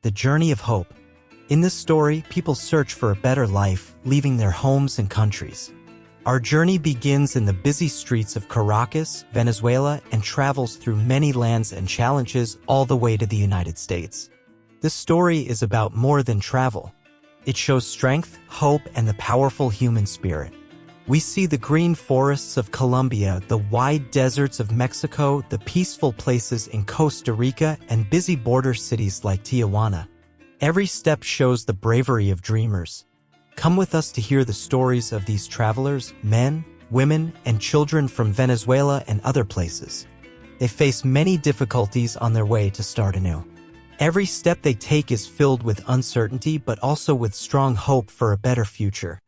The Journey of Hope. In this story, people search for a better life, leaving their homes and countries. Our journey begins in the busy streets of Caracas, Venezuela, and travels through many lands and challenges all the way to the United States. This story is about more than travel. It shows strength, hope, and the powerful human spirit. We see the green forests of Colombia, the wide deserts of Mexico, the peaceful places in Costa Rica, and busy border cities like Tijuana. Every step shows the bravery of dreamers. Come with us to hear the stories of these travelers, men, women, and children from Venezuela and other places. They face many difficulties on their way to start anew. Every step they take is filled with uncertainty but also with strong hope for a better future.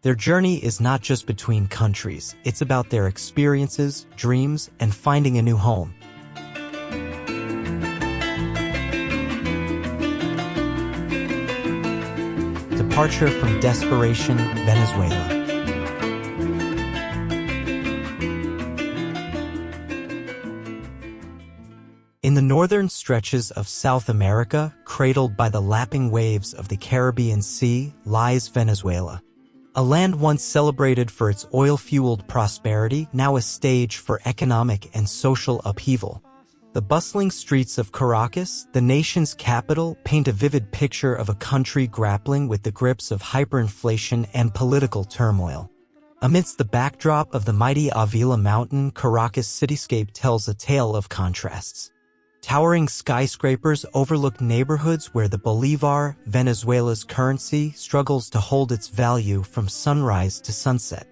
Their journey is not just between countries, it's about their experiences, dreams, and finding a new home. Departure from desperation, Venezuela. In the northern stretches of South America, cradled by the lapping waves of the Caribbean Sea, lies Venezuela. A land once celebrated for its oil-fueled prosperity, now a stage for economic and social upheaval. The bustling streets of Caracas, the nation's capital, paint a vivid picture of a country grappling with the grips of hyperinflation and political turmoil. Amidst the backdrop of the mighty Avila Mountain, Caracas' cityscape tells a tale of contrasts. Towering skyscrapers overlook neighborhoods where the Bolivar, Venezuela's currency, struggles to hold its value from sunrise to sunset.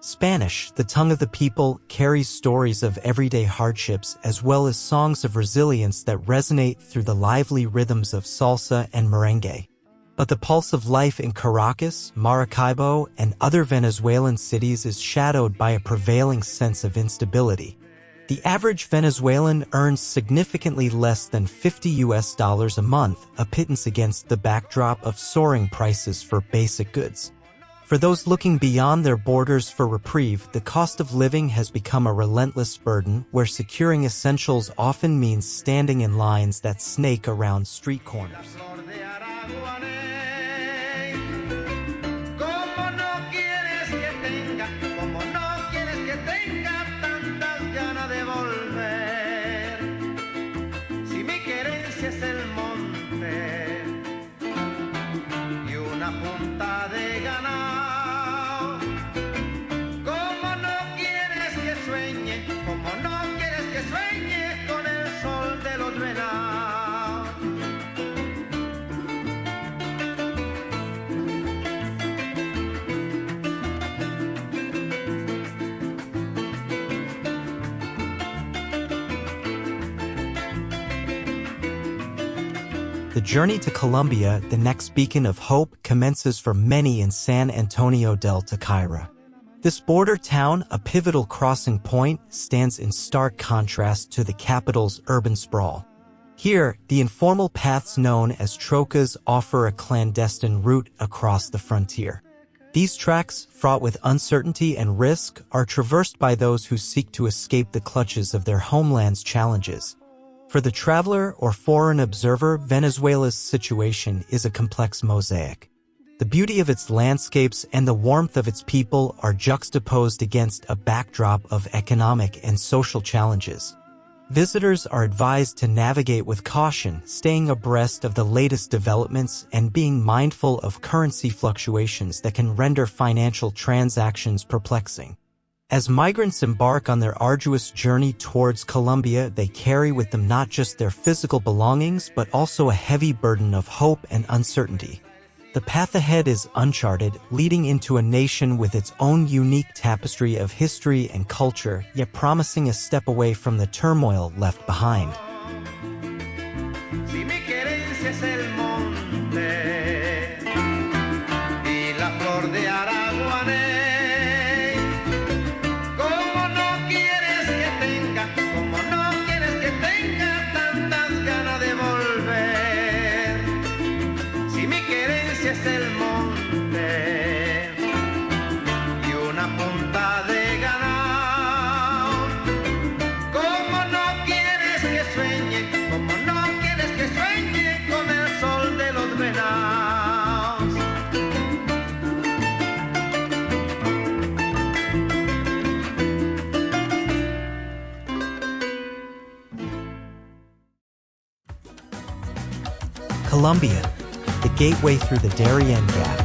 Spanish, the tongue of the people, carries stories of everyday hardships as well as songs of resilience that resonate through the lively rhythms of salsa and merengue. But the pulse of life in Caracas, Maracaibo, and other Venezuelan cities is shadowed by a prevailing sense of instability. The average Venezuelan earns significantly less than $50 a month, a pittance against the backdrop of soaring prices for basic goods. For those looking beyond their borders for reprieve, the cost of living has become a relentless burden, where securing essentials often means standing in lines that snake around street corners. The journey to Colombia, the next beacon of hope, commences for many in San Antonio del Táchira. This border town, a pivotal crossing point, stands in stark contrast to the capital's urban sprawl. Here, the informal paths known as trocas offer a clandestine route across the frontier. These tracks, fraught with uncertainty and risk, are traversed by those who seek to escape the clutches of their homeland's challenges. For the traveler or foreign observer, Venezuela's situation is a complex mosaic. The beauty of its landscapes and the warmth of its people are juxtaposed against a backdrop of economic and social challenges. Visitors are advised to navigate with caution, staying abreast of the latest developments and being mindful of currency fluctuations that can render financial transactions perplexing. As migrants embark on their arduous journey towards Colombia, they carry with them not just their physical belongings, but also a heavy burden of hope and uncertainty. The path ahead is uncharted, leading into a nation with its own unique tapestry of history and culture, yet promising a step away from the turmoil left behind. Como no quieres que sueñe con el sol Colombia, the gateway through the Darien Gap.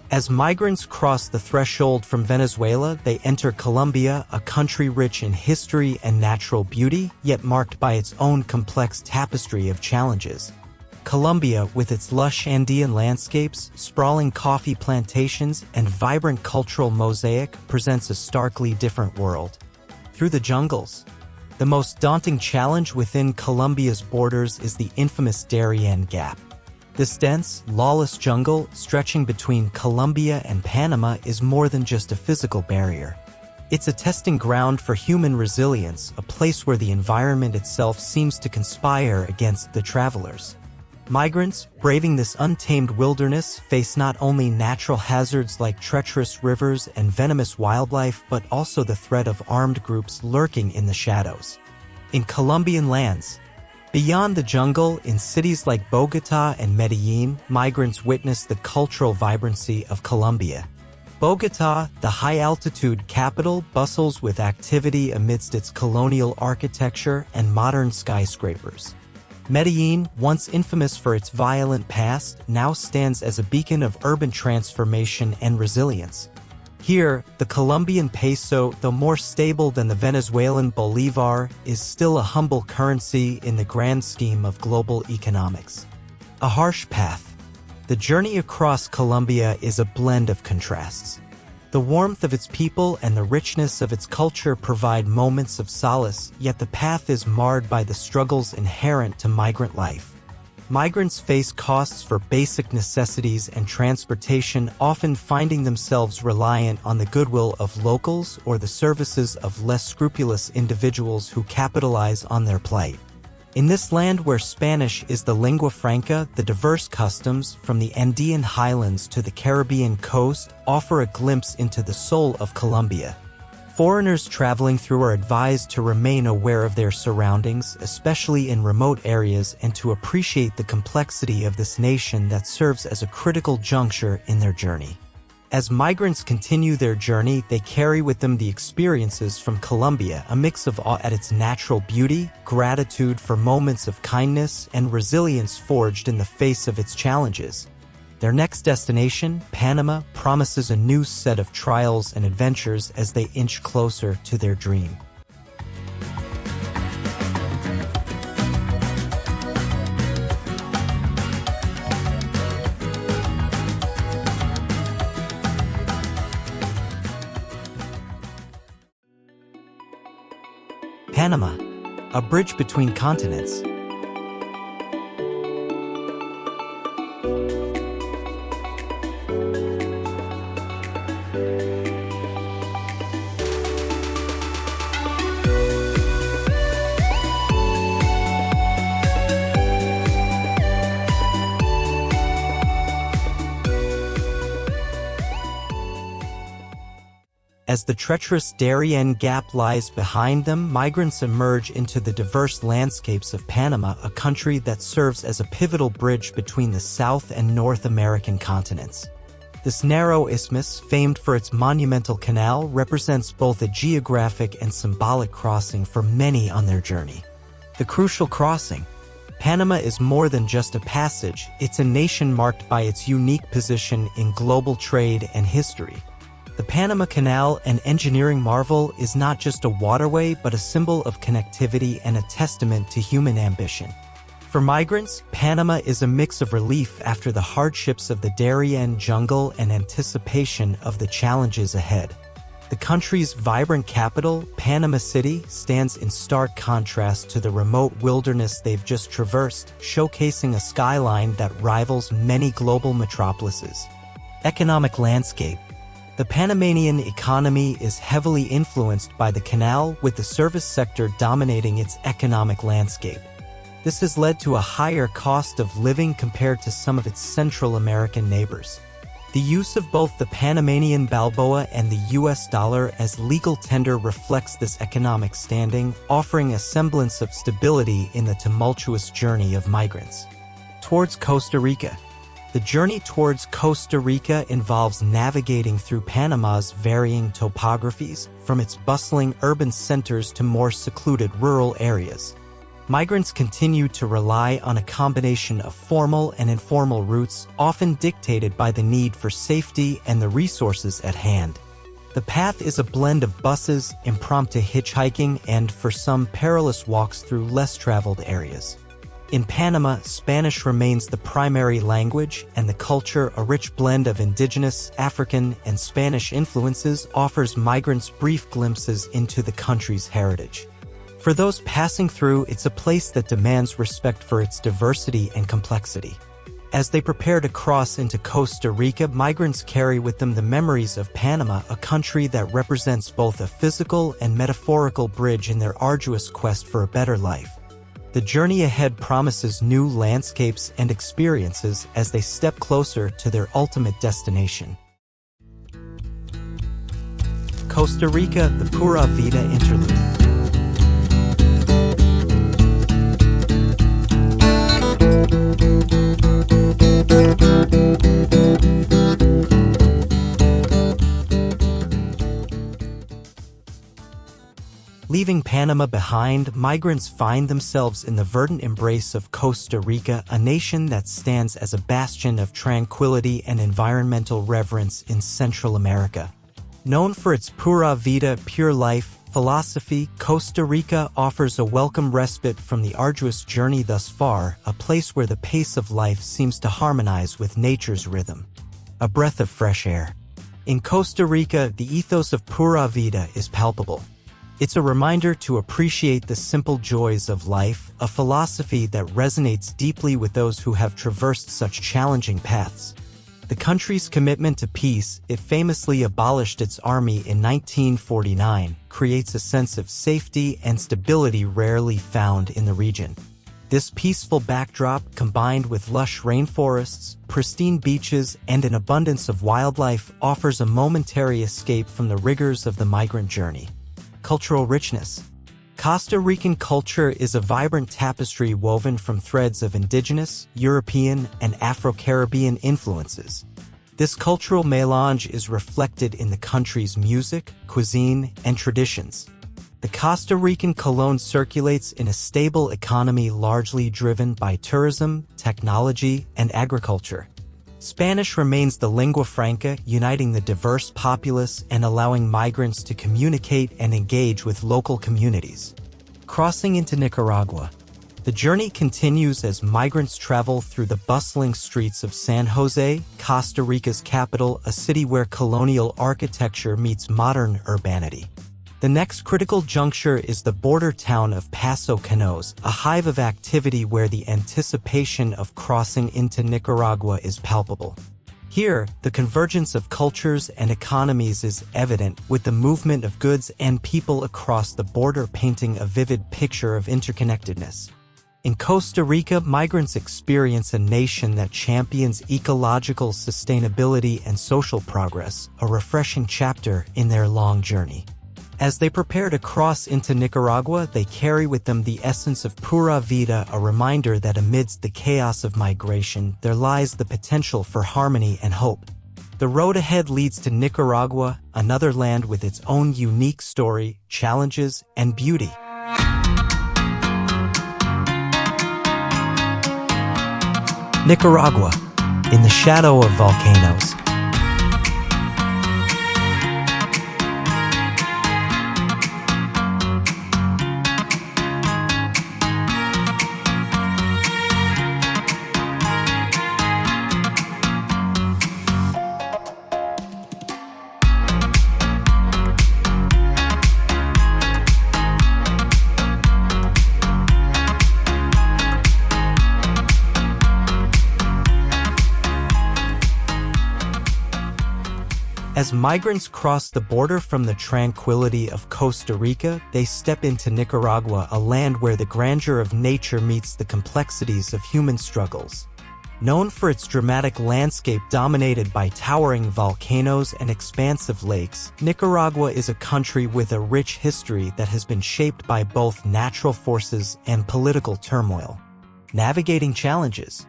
As migrants cross the threshold from Venezuela, they enter Colombia, a country rich in history and natural beauty, yet marked by its own complex tapestry of challenges. Colombia, with its lush Andean landscapes, sprawling coffee plantations, and vibrant cultural mosaic, presents a starkly different world. Through the jungles. The most daunting challenge within Colombia's borders is the infamous Darien Gap. This dense, lawless jungle, stretching between Colombia and Panama, is more than just a physical barrier. It's a testing ground for human resilience, a place where the environment itself seems to conspire against the travelers. Migrants, braving this untamed wilderness, face not only natural hazards like treacherous rivers and venomous wildlife, but also the threat of armed groups lurking in the shadows. In Colombian lands, beyond the jungle, in cities like Bogotá and Medellin, migrants witness the cultural vibrancy of Colombia. Bogotá, the high-altitude capital, bustles with activity amidst its colonial architecture and modern skyscrapers. Medellin, once infamous for its violent past, now stands as a beacon of urban transformation and resilience. Here, the Colombian peso, though more stable than the Venezuelan bolivar, is still a humble currency in the grand scheme of global economics. A harsh path. The journey across Colombia is a blend of contrasts. The warmth of its people and the richness of its culture provide moments of solace, yet the path is marred by the struggles inherent to migrant life. Migrants face costs for basic necessities and transportation, often finding themselves reliant on the goodwill of locals or the services of less scrupulous individuals who capitalize on their plight. In this land where Spanish is the lingua franca, the diverse customs, from the Andean highlands to the Caribbean coast, offer a glimpse into the soul of Colombia. Foreigners traveling through are advised to remain aware of their surroundings, especially in remote areas, and to appreciate the complexity of this nation that serves as a critical juncture in their journey. As migrants continue their journey, they carry with them the experiences from Colombia, a mix of awe at its natural beauty, gratitude for moments of kindness, and resilience forged in the face of its challenges. Their next destination, Panama, promises a new set of trials and adventures as they inch closer to their dream. Panama, a bridge between continents. As the treacherous Darien Gap lies behind them, migrants emerge into the diverse landscapes of Panama, a country that serves as a pivotal bridge between the South and North American continents. This narrow isthmus, famed for its monumental canal, represents both a geographic and symbolic crossing for many on their journey. The crucial crossing. Panama is more than just a passage, it's a nation marked by its unique position in global trade and history. The Panama Canal, an engineering marvel, is not just a waterway but a symbol of connectivity and a testament to human ambition. For migrants, Panama is a mix of relief after the hardships of the Darien jungle and anticipation of the challenges ahead. The country's vibrant capital, Panama City, stands in stark contrast to the remote wilderness they've just traversed, showcasing a skyline that rivals many global metropolises. Economic landscape. The Panamanian economy is heavily influenced by the canal, with the service sector dominating its economic landscape. This has led to a higher cost of living compared to some of its Central American neighbors. The use of both the Panamanian balboa and the US dollar as legal tender reflects this economic standing, offering a semblance of stability in the tumultuous journey of migrants. Towards Costa Rica. The journey towards Costa Rica involves navigating through Panama's varying topographies, from its bustling urban centers to more secluded rural areas. Migrants continue to rely on a combination of formal and informal routes, often dictated by the need for safety and the resources at hand. The path is a blend of buses, impromptu hitchhiking, and, for some, perilous walks through less traveled areas. In Panama, Spanish remains the primary language, and the culture, a rich blend of indigenous, African, and Spanish influences, offers migrants brief glimpses into the country's heritage. For those passing through, it's a place that demands respect for its diversity and complexity. As they prepare to cross into Costa Rica, migrants carry with them the memories of Panama, a country that represents both a physical and metaphorical bridge in their arduous quest for a better life. The journey ahead promises new landscapes and experiences as they step closer to their ultimate destination. Costa Rica, the Pura Vida interlude. Leaving Panama behind, migrants find themselves in the verdant embrace of Costa Rica, a nation that stands as a bastion of tranquility and environmental reverence in Central America. Known for its pura vida, pure life, philosophy, Costa Rica offers a welcome respite from the arduous journey thus far, a place where the pace of life seems to harmonize with nature's rhythm. A breath of fresh air. In Costa Rica, the ethos of pura vida is palpable. It's a reminder to appreciate the simple joys of life, a philosophy that resonates deeply with those who have traversed such challenging paths. The country's commitment to peace, it famously abolished its army in 1949, creates a sense of safety and stability rarely found in the region. This peaceful backdrop, combined with lush rainforests, pristine beaches, and an abundance of wildlife, offers a momentary escape from the rigors of the migrant journey. Cultural richness. Costa Rican culture is a vibrant tapestry woven from threads of indigenous, European, and Afro-Caribbean influences. This cultural mélange is reflected in the country's music, cuisine, and traditions. The Costa Rican colón circulates in a stable economy largely driven by tourism, technology, and agriculture. Spanish remains the lingua franca, uniting the diverse populace and allowing migrants to communicate and engage with local communities. Crossing into Nicaragua. The journey continues as migrants travel through the bustling streets of San Jose, Costa Rica's capital, a city where colonial architecture meets modern urbanity. The next critical juncture is the border town of Paso Canoes, a hive of activity where the anticipation of crossing into Nicaragua is palpable. Here, the convergence of cultures and economies is evident, with the movement of goods and people across the border painting a vivid picture of interconnectedness. In Costa Rica, migrants experience a nation that champions ecological sustainability and social progress, a refreshing chapter in their long journey. As they prepare to cross into Nicaragua, they carry with them the essence of pura vida, a reminder that amidst the chaos of migration, there lies the potential for harmony and hope. The road ahead leads to Nicaragua, another land with its own unique story, challenges, and beauty. Nicaragua, in the shadow of volcanoes. As migrants cross the border from the tranquility of Costa Rica, they step into Nicaragua, a land where the grandeur of nature meets the complexities of human struggles. Known for its dramatic landscape dominated by towering volcanoes and expansive lakes, Nicaragua is a country with a rich history that has been shaped by both natural forces and political turmoil. Navigating challenges.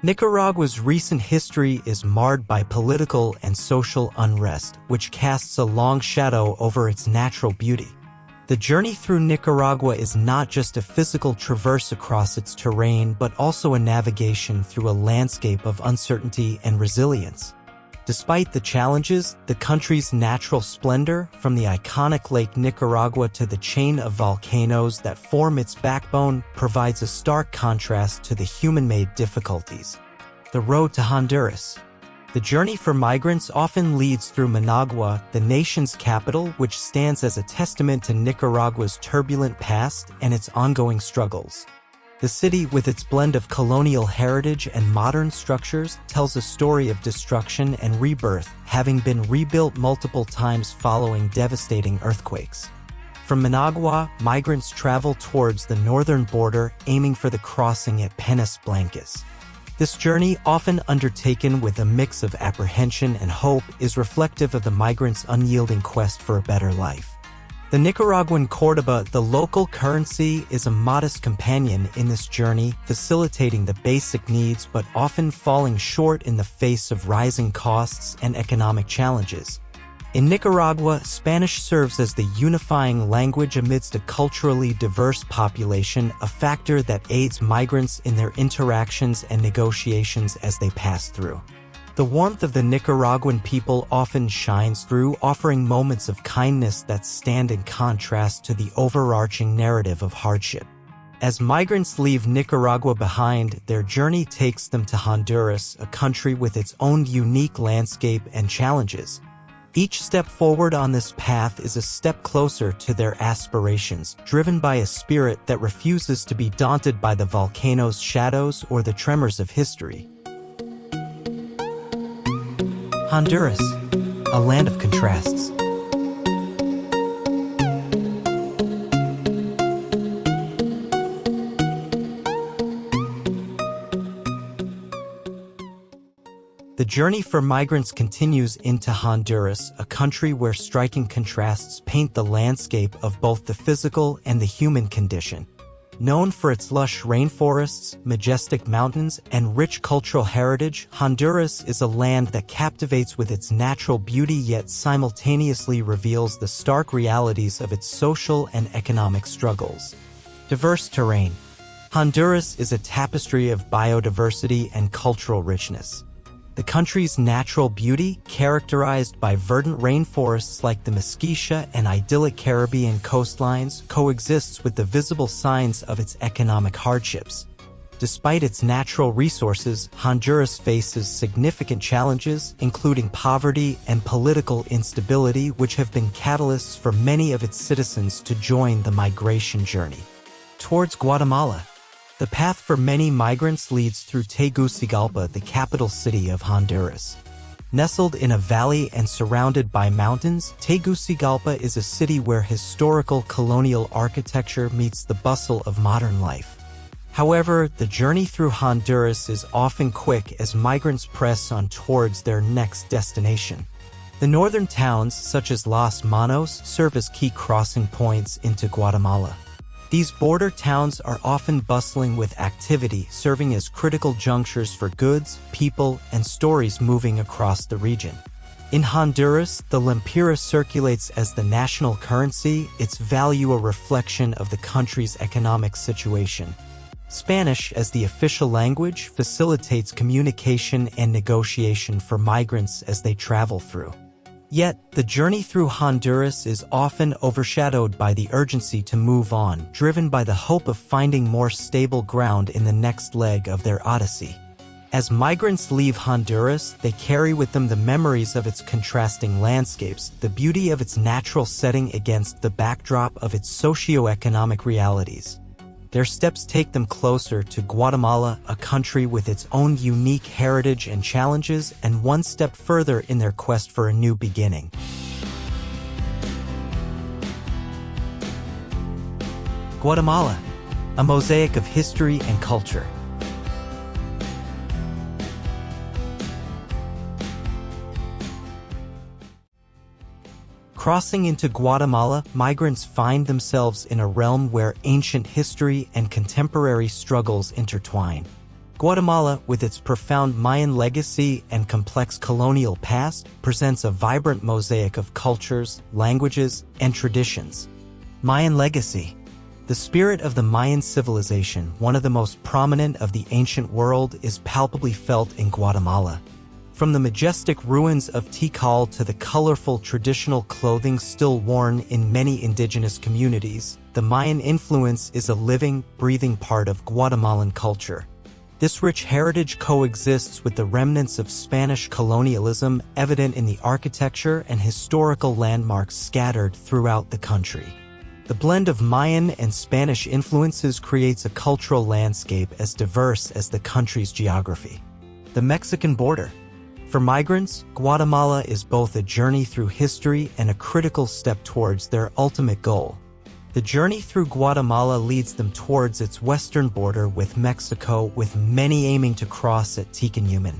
Nicaragua's recent history is marred by political and social unrest, which casts a long shadow over its natural beauty. The journey through Nicaragua is not just a physical traverse across its terrain, but also a navigation through a landscape of uncertainty and resilience. Despite the challenges, the country's natural splendor, from the iconic Lake Nicaragua to the chain of volcanoes that form its backbone, provides a stark contrast to the human-made difficulties. The road to Honduras. The journey for migrants often leads through Managua, the nation's capital, which stands as a testament to Nicaragua's turbulent past and its ongoing struggles. The city, with its blend of colonial heritage and modern structures, tells a story of destruction and rebirth, having been rebuilt multiple times following devastating earthquakes. From Managua, migrants travel towards the northern border, aiming for the crossing at Peñas Blancas. This journey, often undertaken with a mix of apprehension and hope, is reflective of the migrants' unyielding quest for a better life. The Nicaraguan Cordoba, the local currency, is a modest companion in this journey, facilitating the basic needs but often falling short in the face of rising costs and economic challenges. In Nicaragua, Spanish serves as the unifying language amidst a culturally diverse population, a factor that aids migrants in their interactions and negotiations as they pass through. The warmth of the Nicaraguan people often shines through, offering moments of kindness that stand in contrast to the overarching narrative of hardship. As migrants leave Nicaragua behind, their journey takes them to Honduras, a country with its own unique landscape and challenges. Each step forward on this path is a step closer to their aspirations, driven by a spirit that refuses to be daunted by the volcano's shadows or the tremors of history. Honduras, a land of contrasts. The journey for migrants continues into Honduras, a country where striking contrasts paint the landscape of both the physical and the human condition. Known for its lush rainforests, majestic mountains, and rich cultural heritage, Honduras is a land that captivates with its natural beauty yet simultaneously reveals the stark realities of its social and economic struggles. Diverse terrain. Honduras is a tapestry of biodiversity and cultural richness. The country's natural beauty, characterized by verdant rainforests like the Mesquite and idyllic Caribbean coastlines, coexists with the visible signs of its economic hardships. Despite its natural resources, Honduras faces significant challenges, including poverty and political instability, which have been catalysts for many of its citizens to join the migration journey. Towards Guatemala. The path for many migrants leads through Tegucigalpa, the capital city of Honduras. Nestled in a valley and surrounded by mountains, Tegucigalpa is a city where historical colonial architecture meets the bustle of modern life. However, the journey through Honduras is often quick as migrants press on towards their next destination. The northern towns, such as Los Monos, serve as key crossing points into Guatemala. These border towns are often bustling with activity, serving as critical junctures for goods, people, and stories moving across the region. In Honduras, the lempira circulates as the national currency, its value a reflection of the country's economic situation. Spanish, as the official language, facilitates communication and negotiation for migrants as they travel through. Yet, the journey through Honduras is often overshadowed by the urgency to move on, driven by the hope of finding more stable ground in the next leg of their odyssey. As migrants leave Honduras, they carry with them the memories of its contrasting landscapes, the beauty of its natural setting against the backdrop of its socio-economic realities. Their steps take them closer to Guatemala, a country with its own unique heritage and challenges, and one step further in their quest for a new beginning. Guatemala, a mosaic of history and culture. Crossing into Guatemala, migrants find themselves in a realm where ancient history and contemporary struggles intertwine. Guatemala, with its profound Mayan legacy and complex colonial past, presents a vibrant mosaic of cultures, languages, and traditions. Mayan legacy. The spirit of the Mayan civilization, one of the most prominent of the ancient world, is palpably felt in Guatemala. From the majestic ruins of Tikal to the colorful traditional clothing still worn in many indigenous communities, the Mayan influence is a living, breathing part of Guatemalan culture. This rich heritage coexists with the remnants of Spanish colonialism evident in the architecture and historical landmarks scattered throughout the country. The blend of Mayan and Spanish influences creates a cultural landscape as diverse as the country's geography. The Mexican border. For migrants, Guatemala is both a journey through history and a critical step towards their ultimate goal. The journey through Guatemala leads them towards its western border with Mexico, with many aiming to cross at Ticuñuman.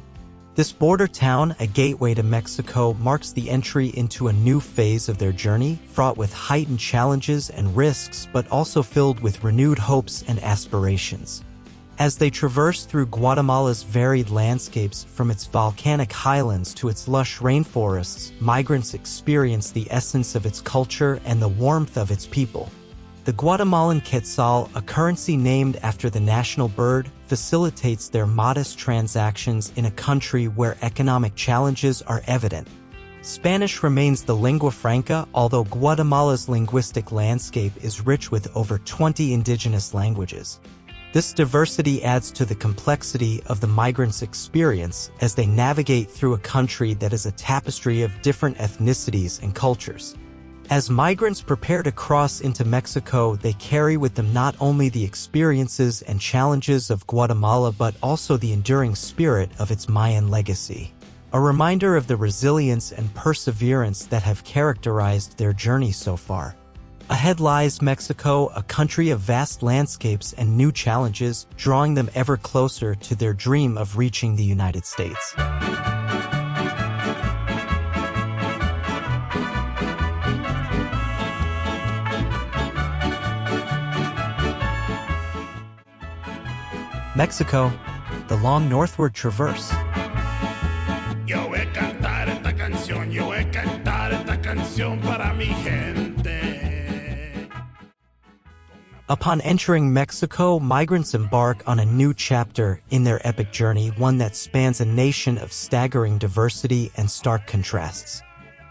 This border town, a gateway to Mexico, marks the entry into a new phase of their journey, fraught with heightened challenges and risks, but also filled with renewed hopes and aspirations. As they traverse through Guatemala's varied landscapes, from its volcanic highlands to its lush rainforests, migrants experience the essence of its culture and the warmth of its people. The Guatemalan quetzal, a currency named after the national bird, facilitates their modest transactions in a country where economic challenges are evident. Spanish remains the lingua franca, although Guatemala's linguistic landscape is rich with over 20 indigenous languages. This diversity adds to the complexity of the migrants' experience as they navigate through a country that is a tapestry of different ethnicities and cultures. As migrants prepare to cross into Mexico, they carry with them not only the experiences and challenges of Guatemala but also the enduring spirit of its Mayan legacy, a reminder of the resilience and perseverance that have characterized their journey so far. Ahead lies Mexico, a country of vast landscapes and new challenges, drawing them ever closer to their dream of reaching the United States. Mexico, the long northward traverse. Yo voy a cantar esta canción, yo voy a cantar esta canción para mi gente. Upon entering Mexico, migrants embark on a new chapter in their epic journey, one that spans a nation of staggering diversity and stark contrasts.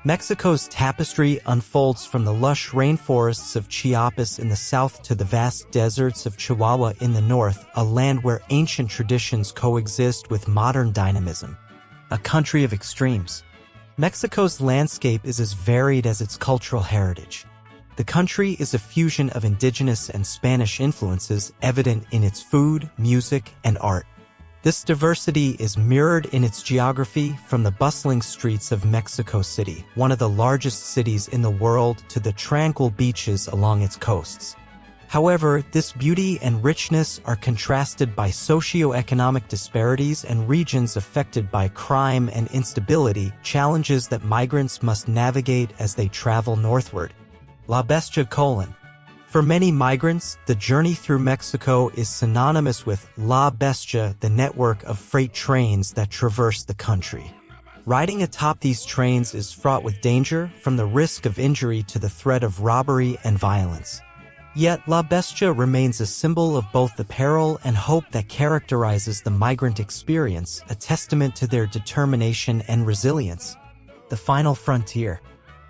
Mexico's tapestry unfolds from the lush rainforests of Chiapas in the south to the vast deserts of Chihuahua in the north, a land where ancient traditions coexist with modern dynamism. A country of extremes. Mexico's landscape is as varied as its cultural heritage. The country is a fusion of indigenous and Spanish influences evident in its food, music, and art. This diversity is mirrored in its geography, from the bustling streets of Mexico City, one of the largest cities in the world, to the tranquil beaches along its coasts. However, this beauty and richness are contrasted by socio-economic disparities and regions affected by crime and instability, challenges that migrants must navigate as they travel northward. La Bestia : For many migrants, the journey through Mexico is synonymous with La Bestia, the network of freight trains that traverse the country. Riding atop these trains is fraught with danger, from the risk of injury to the threat of robbery and violence. Yet La Bestia remains a symbol of both the peril and hope that characterizes the migrant experience, a testament to their determination and resilience. The final frontier.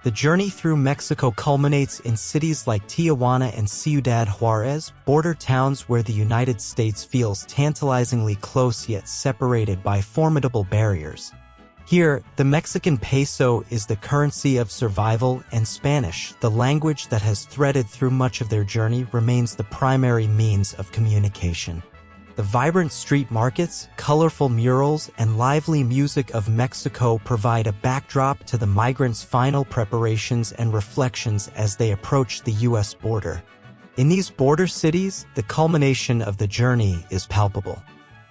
The journey through Mexico culminates in cities like Tijuana and Ciudad Juarez, border towns where the United States feels tantalizingly close yet separated by formidable barriers. Here, the Mexican peso is the currency of survival, and Spanish, the language that has threaded through much of their journey, remains the primary means of communication. The vibrant street markets, colorful murals, and lively music of Mexico provide a backdrop to the migrants' final preparations and reflections as they approach the U.S. border. In these border cities, the culmination of the journey is palpable.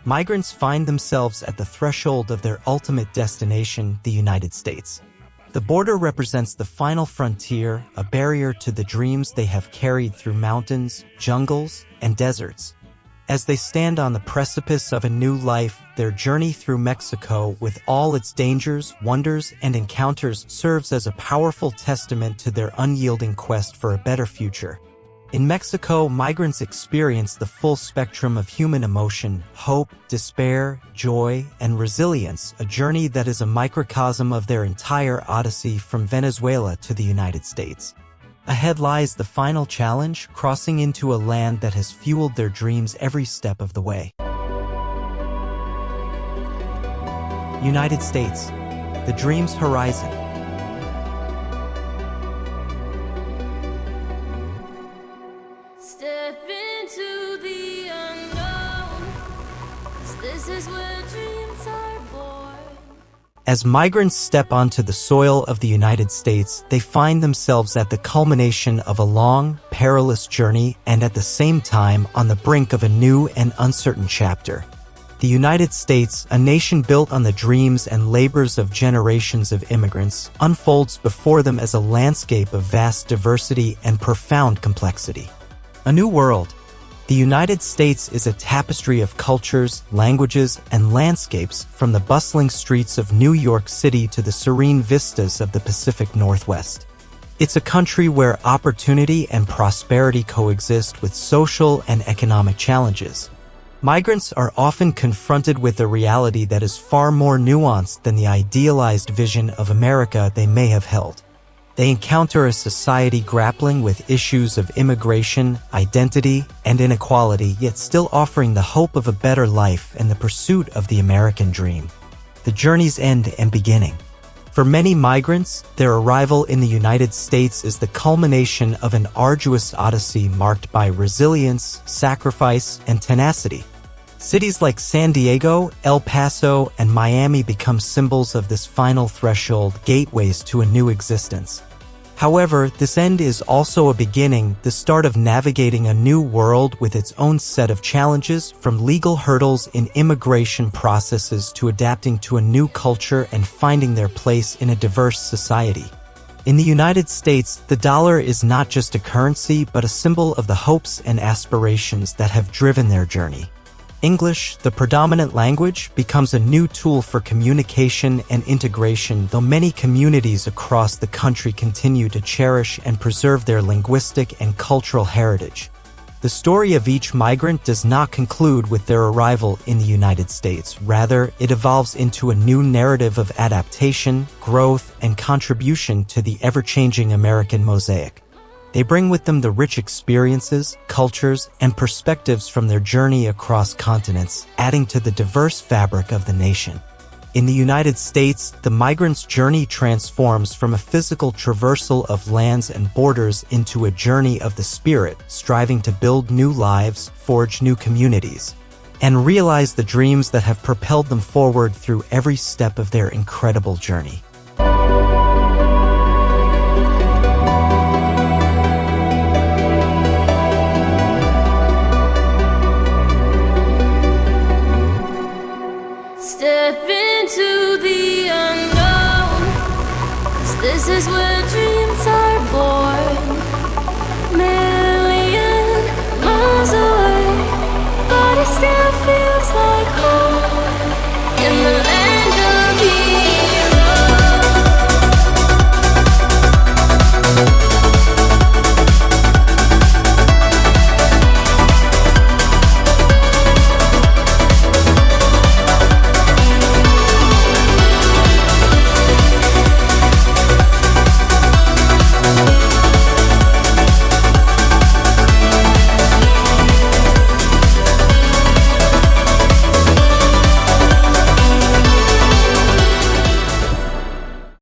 Migrants find themselves at the threshold of their ultimate destination, the United States. The border represents the final frontier, a barrier to the dreams they have carried through mountains, jungles, and deserts. As they stand on the precipice of a new life, their journey through Mexico, with all its dangers, wonders, and encounters, serves as a powerful testament to their unyielding quest for a better future. In Mexico, migrants experience the full spectrum of human emotion: hope, despair, joy, and resilience, a journey that is a microcosm of their entire odyssey from Venezuela to the United States. Ahead lies the final challenge: crossing into a land that has fueled their dreams every step of the way. United States, the dream's horizon. Step into the unknown, 'cause this is where dreams are born. As migrants step onto the soil of the United States, they find themselves at the culmination of a long, perilous journey and at the same time on the brink of a new and uncertain chapter. The United States, a nation built on the dreams and labors of generations of immigrants, unfolds before them as a landscape of vast diversity and profound complexity. A new world. The United States is a tapestry of cultures, languages, and landscapes, from the bustling streets of New York City to the serene vistas of the Pacific Northwest. It's a country where opportunity and prosperity coexist with social and economic challenges. Migrants are often confronted with a reality that is far more nuanced than the idealized vision of America they may have held. They encounter a society grappling with issues of immigration, identity, and inequality, yet still offering the hope of a better life and the pursuit of the American dream. The journey's end and beginning. For many migrants, their arrival in the United States is the culmination of an arduous odyssey marked by resilience, sacrifice, and tenacity. Cities like San Diego, El Paso, and Miami become symbols of this final threshold, gateways to a new existence. However, this end is also a beginning, the start of navigating a new world with its own set of challenges, from legal hurdles in immigration processes to adapting to a new culture and finding their place in a diverse society. In the United States, the dollar is not just a currency but a symbol of the hopes and aspirations that have driven their journey. English, the predominant language, becomes a new tool for communication and integration, though many communities across the country continue to cherish and preserve their linguistic and cultural heritage. The story of each migrant does not conclude with their arrival in the United States. Rather, it evolves into a new narrative of adaptation, growth, and contribution to the ever-changing American mosaic. They bring with them the rich experiences, cultures, and perspectives from their journey across continents, adding to the diverse fabric of the nation. In the United States, the migrant's journey transforms from a physical traversal of lands and borders into a journey of the spirit, striving to build new lives, forge new communities, and realize the dreams that have propelled them forward through every step of their incredible journey. Step into the unknown, 'cause this is where dreams are born.